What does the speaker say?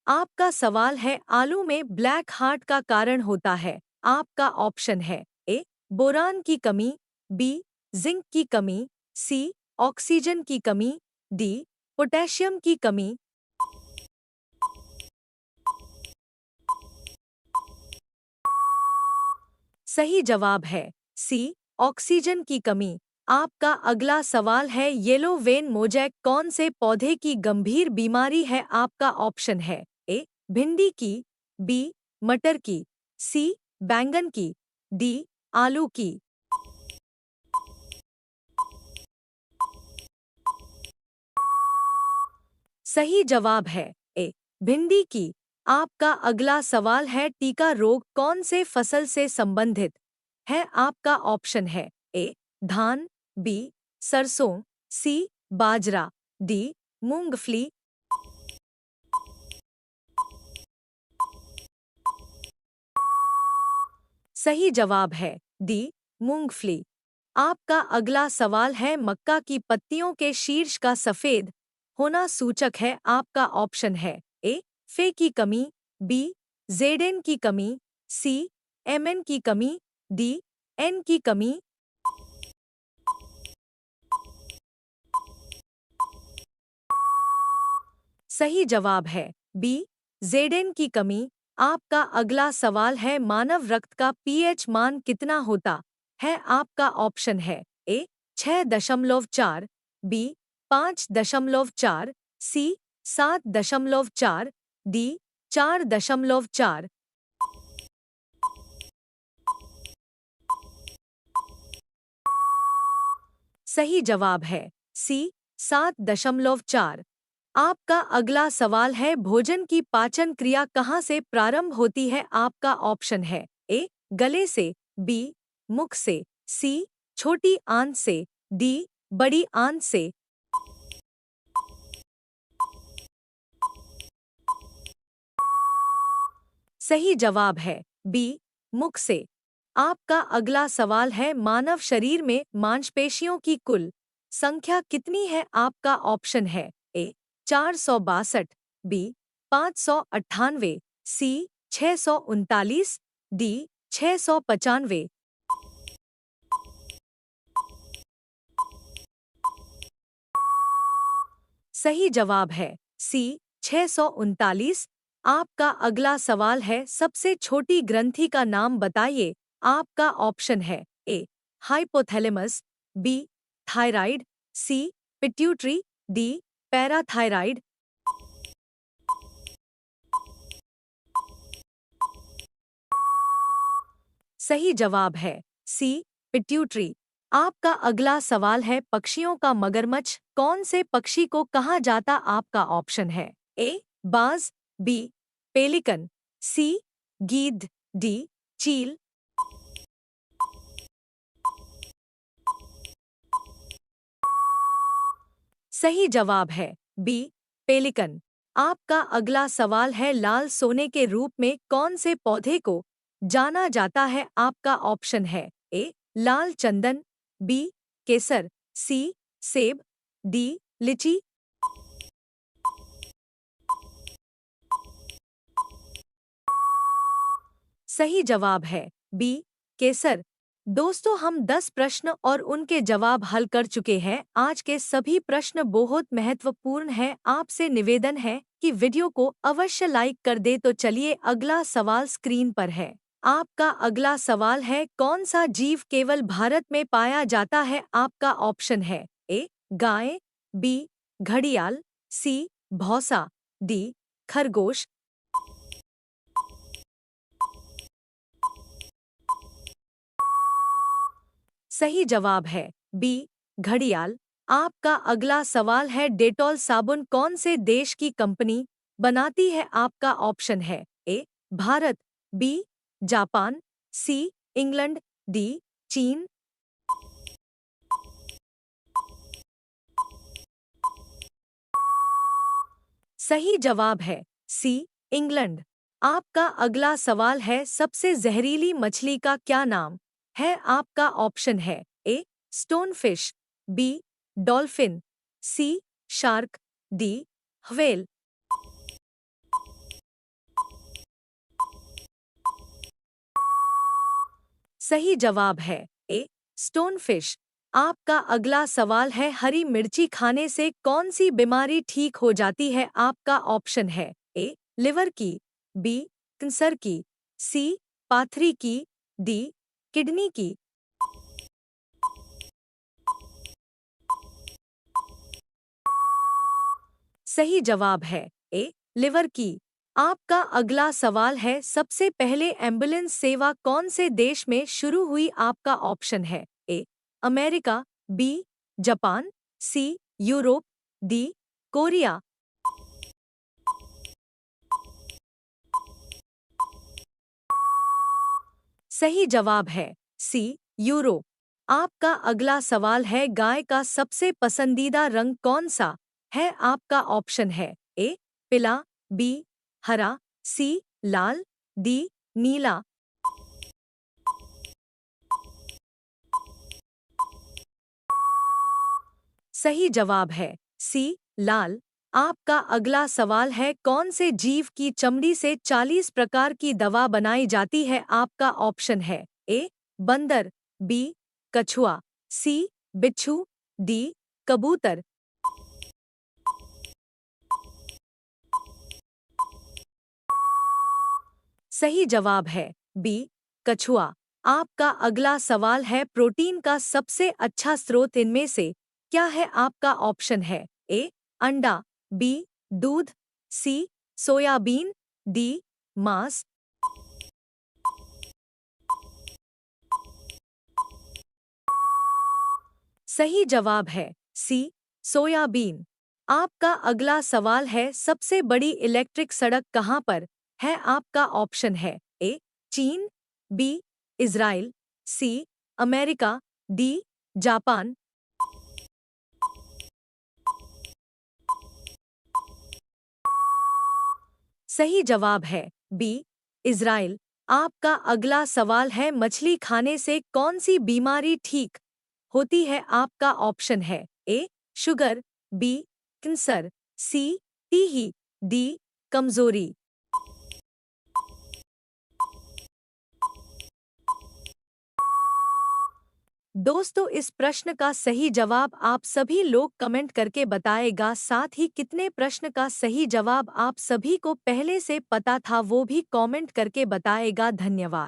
आपका सवाल है आलू में ब्लैक हार्ट का कारण होता है। आपका ऑप्शन है ए बोरान की कमी, बी जिंक की कमी, सी ऑक्सीजन की कमी, डी पोटेशियम की कमी। सही जवाब है सी ऑक्सीजन की कमी। आपका अगला सवाल है येलो वेन मोजैक कौन से पौधे की गंभीर बीमारी है। आपका ऑप्शन है ए भिंडी की, बी मटर की, सी बैंगन की, डी आलू की। सही जवाब है ए भिंडी की। आपका अगला सवाल है टीका रोग कौन से फसल से संबंधित है। आपका ऑप्शन है ए धान, बी सरसों, सी बाजरा, डी मूंगफली। सही जवाब है डी मूंगफली। आपका अगला सवाल है मक्का की पत्तियों के शीर्ष का सफेद होना सूचक है। आपका ऑप्शन है ए फे की कमी, बी जेडेन की कमी, सी एमएन की कमी, डी एन की कमी। सही जवाब है बी जेडेन की कमी। आपका अगला सवाल है मानव रक्त का पीएच मान कितना होता है। आपका ऑप्शन है ए 6.4, बी 5.4, सी 7.4, डी 4.4। सही जवाब है सी 7.4। आपका अगला सवाल है भोजन की पाचन क्रिया कहाँ से प्रारंभ होती है। आपका ऑप्शन है ए गले से, बी मुख से, सी छोटी आंत से, डी बड़ी आंत से। सही जवाब है बी मुख से। आपका अगला सवाल है मानव शरीर में मांसपेशियों की कुल संख्या कितनी है। आपका ऑप्शन है ए 462, बी 598, सी 639, डी 695। सही जवाब है सी 639। आपका अगला सवाल है सबसे छोटी ग्रंथि का नाम बताइए। आपका ऑप्शन है ए हाइपोथैलेमस, बी थायराइड, सी पिट्यूटरी, डी पैराथायराइड। सही जवाब है सी पिट्यूटरी। आपका अगला सवाल है पक्षियों का मगरमच्छ कौन से पक्षी को कहा जाता। आपका ऑप्शन है ए बाज, बी पेलिकन, सी गीध, डी चील। सही जवाब है बी पेलिकन। आपका अगला सवाल है लाल सोने के रूप में कौन से पौधे को जाना जाता है। आपका ऑप्शन है ए लाल चंदन, बी केसर, सी सेब, डी लिची। सही जवाब है बी केसर। दोस्तों हम 10 प्रश्न और उनके जवाब हल कर चुके हैं। आज के सभी प्रश्न बहुत महत्वपूर्ण हैं। आपसे निवेदन है कि वीडियो को अवश्य लाइक कर दे। तो चलिए अगला सवाल स्क्रीन पर है। आपका अगला सवाल है कौन सा जीव केवल भारत में पाया जाता है। आपका ऑप्शन है ए गाय, बी घड़ियाल, सी भौसा, डी खरगोश। सही जवाब है बी घड़ियाल। आपका अगला सवाल है डेटॉल साबुन कौन से देश की कंपनी बनाती है। आपका ऑप्शन है A Bharat, B Japan, C England, D चीन। सही जवाब है सी इंग्लैंड। आपका अगला सवाल है सबसे जहरीली मछली का क्या नाम है। आपका ऑप्शन है ए स्टोनफिश, बी डॉल्फिन, सी शार्क, डी व्हेल। सही जवाब है ए स्टोनफिश। आपका अगला सवाल है, हरी मिर्ची खाने से कौन सी बीमारी ठीक हो जाती है? आपका ऑप्शन है ए लिवर की, बी कैंसर की, सी पाथरी की, डी किडनी की। सही जवाब है ए लिवर की। आपका अगला सवाल है, सबसे पहले एम्बुलेंस सेवा कौन से देश में शुरू हुई? आपका ऑप्शन है A America, B Japan, C Europe, D Korea. सही जवाब है सी यूरोप। आपका अगला सवाल है, गाय का सबसे पसंदीदा रंग कौन सा है? आपका ऑप्शन है ए पीला, बी हरा, सी लाल, डी नीला। सही जवाब है सी लाल। आपका अगला सवाल है, कौन से जीव की चमड़ी से 40 प्रकार की दवा बनाई जाती है? आपका ऑप्शन है ए बंदर, बी कछुआ, सी बिच्छू, डी कबूतर। सही जवाब है बी कछुआ। आपका अगला सवाल है, प्रोटीन का सबसे अच्छा स्रोत इनमें से क्या है? आपका ऑप्शन है ए अंडा, बी दूध, सी सोयाबीन, डी मांस। सही जवाब है सी सोयाबीन। आपका अगला सवाल है, सबसे बड़ी इलेक्ट्रिक सड़क कहाँ पर है? आपका ऑप्शन है ए चीन, B Israel, C America, D Japan. सही जवाब है बी इज़राइल। आपका अगला सवाल है, मछली खाने से कौन सी बीमारी ठीक होती है? आपका ऑप्शन है ए शुगर, बी कैंसर, सी टीही, डी कमजोरी। दोस्तों, इस प्रश्न का सही जवाब आप सभी लोग कमेंट करके बताएगा। साथ ही कितने प्रश्न का सही जवाब आप सभी को पहले से पता था वो भी कमेंट करके बताएगा। धन्यवाद।